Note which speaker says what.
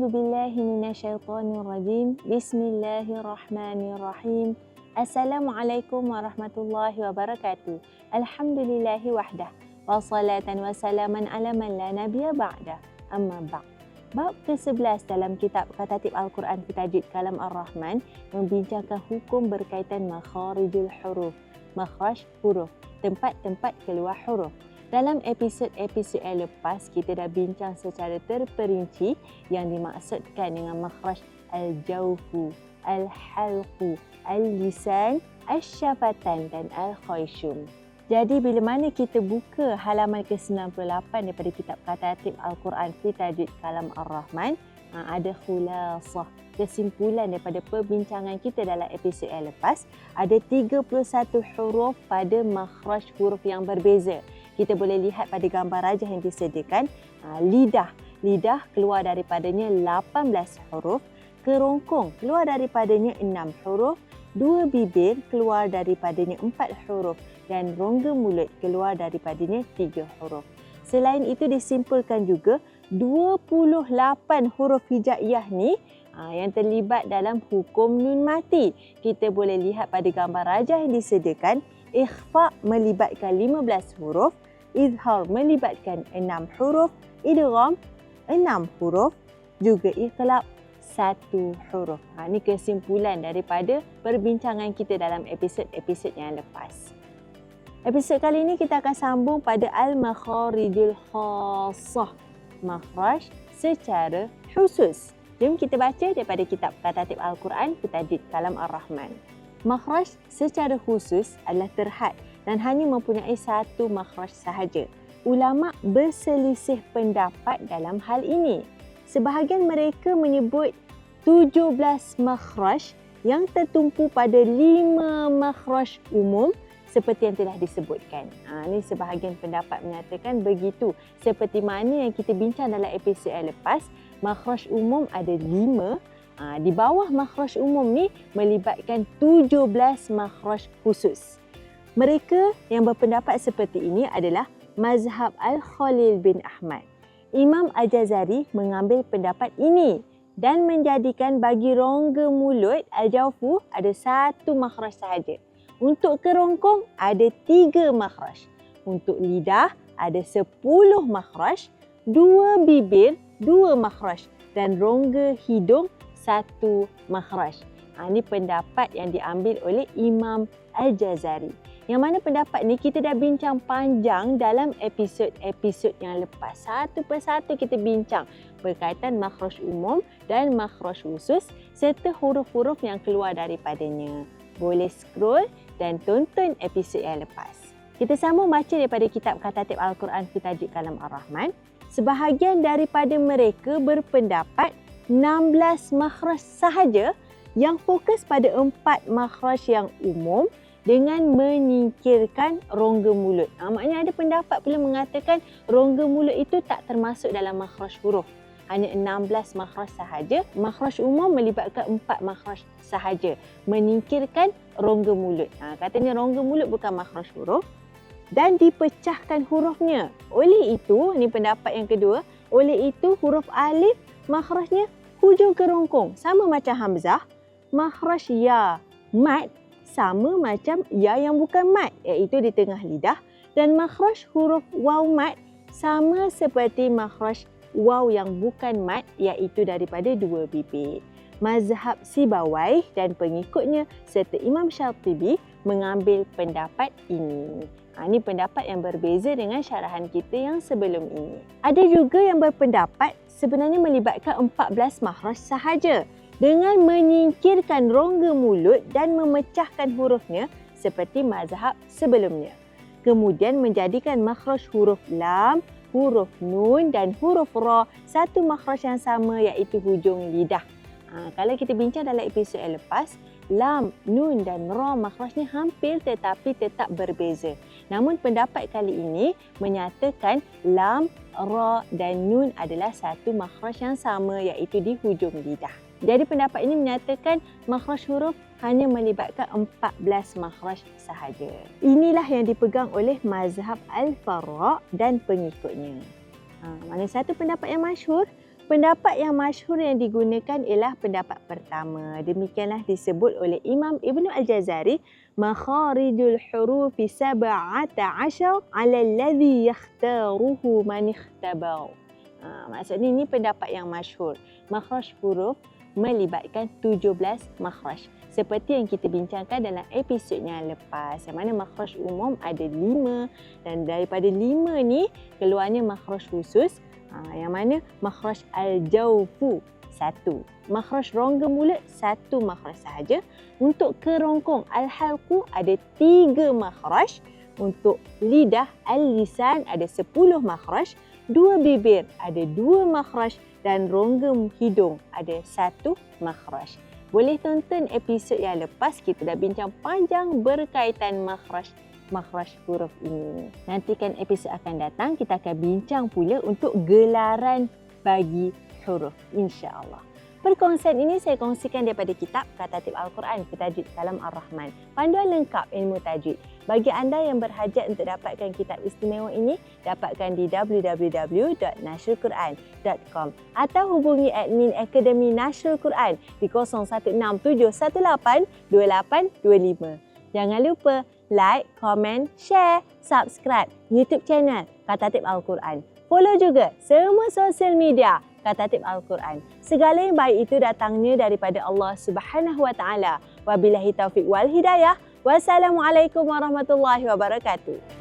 Speaker 1: A'udzu billahi minasyaitonir rajim. Bismillahirrahmanirrahim. Assalamualaikum warahmatullahi wabarakatuh. Alhamdulillahi wahdah. Wassalatan wassalaman ala man la nabiyya ba'dah. Amma ba'd. Bab ke-11 dalam kitab Katatib Al-Quran fi Tajwid Kalam Ar-Rahman membincangkan hukum berkaitan makharijul huruf. Makhraj huruf, tempat-tempat keluar huruf. Dalam episod-episod yang lepas, kita dah bincang secara terperinci yang dimaksudkan dengan makhraj al-jawfu, al-halqu, al-lisan, al-syafatan dan al-khayshum. Jadi bila mana kita buka halaman ke-98 daripada kitab Katatib Al-Quran fi Tajwid Kalam Ar-Rahman, ada khulasah, kesimpulan daripada perbincangan kita dalam episod yang lepas. Ada 31 huruf pada makhraj huruf yang berbeza. Kita boleh lihat pada gambar rajah yang disediakan, lidah. Lidah keluar daripadanya 18 huruf, kerongkong keluar daripadanya 6 huruf, dua bibir keluar daripadanya 4 huruf dan rongga mulut keluar daripadanya 3 huruf. Selain itu disimpulkan juga 28 huruf hijaiyah ni yang terlibat dalam hukum nun mati. Kita boleh lihat pada gambar rajah yang disediakan, ikhfa melibatkan 15 huruf, izhar melibatkan 6 huruf, idgham 6 huruf, juga iqlab 1 huruf. Ini kesimpulan daripada perbincangan kita dalam episod-episod yang lepas. Episod kali ini kita akan sambung pada al-makharijul khassah, makhraj secara khusus. Jom kita baca daripada kitab Katatib Al-Quran fi Tajwid Kalam Ar-Rahman. Makhraj secara khusus adalah terhad dan hanya mempunyai satu makhraj sahaja. Ulama berselisih pendapat dalam hal ini. Sebahagian mereka menyebut 17 makhraj yang tertumpu pada 5 makhraj umum seperti yang telah disebutkan. Ini sebahagian pendapat menyatakan begitu. Seperti mana yang kita bincang dalam episod yang lepas, makhraj umum ada 5. Di bawah makhraj umum ni melibatkan 17 makhraj khusus. Mereka yang berpendapat seperti ini adalah mazhab Al-Khalil bin Ahmad. Imam Al-Jazari mengambil pendapat ini dan menjadikan bagi rongga mulut al-jawfu ada 1 makhraj sahaja. Untuk kerongkong ada 3 makhraj. Untuk lidah ada 10 makhraj, 2 bibir 2 makhraj dan rongga hidung 1 makhraj. Ini pendapat yang diambil oleh Imam Al-Jazari. Yang mana pendapat ni kita dah bincang panjang dalam episod-episod yang lepas. Satu persatu kita bincang berkaitan makhraj umum dan makhraj khusus serta huruf-huruf yang keluar daripadanya. Boleh scroll dan tonton episod yang lepas. Kita sambung baca daripada kitab Katatib Al-Quran fi Tajwid Kalam Ar-Rahman. Sebahagian daripada mereka berpendapat 16 makhraj sahaja yang fokus pada 4 makhraj yang umum dengan menyingkirkan rongga mulut. Maknanya ada pendapat pula mengatakan rongga mulut itu tak termasuk dalam makhraj huruf. Hanya 16 makhraj sahaja. Makhraj umum melibatkan 4 makhraj sahaja. Menyingkirkan rongga mulut. Katanya rongga mulut bukan makhraj huruf dan dipecahkan hurufnya. Oleh itu, ini pendapat yang kedua, oleh itu huruf alif makhrajnya hujung kerongkong. Sama macam hamzah. Makhraj ya, mad sama macam ya yang bukan mad, iaitu di tengah lidah, dan makhraj huruf waw mad sama seperti makhraj waw yang bukan mad, iaitu daripada 2 bibir. Mazhab Sibawayh dan pengikutnya serta Imam Syatibi mengambil pendapat ini. Ini pendapat yang berbeza dengan syarahan kita yang sebelum ini. Ada juga yang berpendapat sebenarnya melibatkan 14 makhraj sahaja dengan menyingkirkan rongga mulut dan memecahkan hurufnya seperti mazhab sebelumnya. Kemudian menjadikan makhraj huruf lam, huruf nun dan huruf ra satu makhraj yang sama, iaitu hujung lidah. Kalau kita bincang dalam episod yang lepas, lam, nun dan ra makhrajnya hampir tetapi tetap berbeza. Namun pendapat kali ini menyatakan lam, ra dan nun adalah satu makhraj yang sama, iaitu di hujung lidah. Jadi pendapat ini menyatakan makhraj huruf hanya melibatkan 14 makhraj sahaja. Inilah yang dipegang oleh mazhab Al-Farra' dan pengikutnya. Mana satu pendapat yang masyhur, Pendapat yang masyhur yang digunakan ialah pendapat pertama. Demikianlah disebut oleh Imam Ibnu Al-Jazari, makharijul hurufi 17 ala alladhi yakhtaruhu man ikhtabar. Maksudnya ini pendapat yang masyhur. Makhraj huruf melibatkan 17 makhraj. Seperti yang kita bincangkan dalam episod yang lepas. Yang mana makhraj umum ada 5 dan daripada 5 ni keluarnya makhraj khusus. Yang mana makhraj al-jawfu 1. Makhraj rongga mulut 1 makhraj sahaja. Untuk kerongkong al-halqu ada 3 makhraj. Untuk lidah al-lisan ada 10 makhraj. 2 bibir ada 2 makhraj dan rongga hidung ada 1 makhraj. Boleh tonton episod yang lepas, kita dah bincang panjang berkaitan makhraj huruf ini. Nantikan episod akan datang, kita akan bincang pula untuk gelaran bagi huruf, insya-Allah. Perkongsian ini saya kongsikan daripada kitab Katatib Al-Quran Bertajwid Kalam Ar-Rahman. Panduan lengkap ilmu tajwid. Bagi anda yang berhajat untuk dapatkan kitab istimewa ini, dapatkan di www.nashrulquran.com atau hubungi admin Akademi Nashrul Quran di 0167182825. Jangan lupa like, komen, share, subscribe YouTube channel Katatib Al-Quran. Follow juga semua sosial media Katatib Al-Quran. Segala yang baik itu datangnya daripada Allah Subhanahu Wa Taala. Wabillahi taufiq wal hidayah. Wassalamualaikum warahmatullahi wabarakatuh.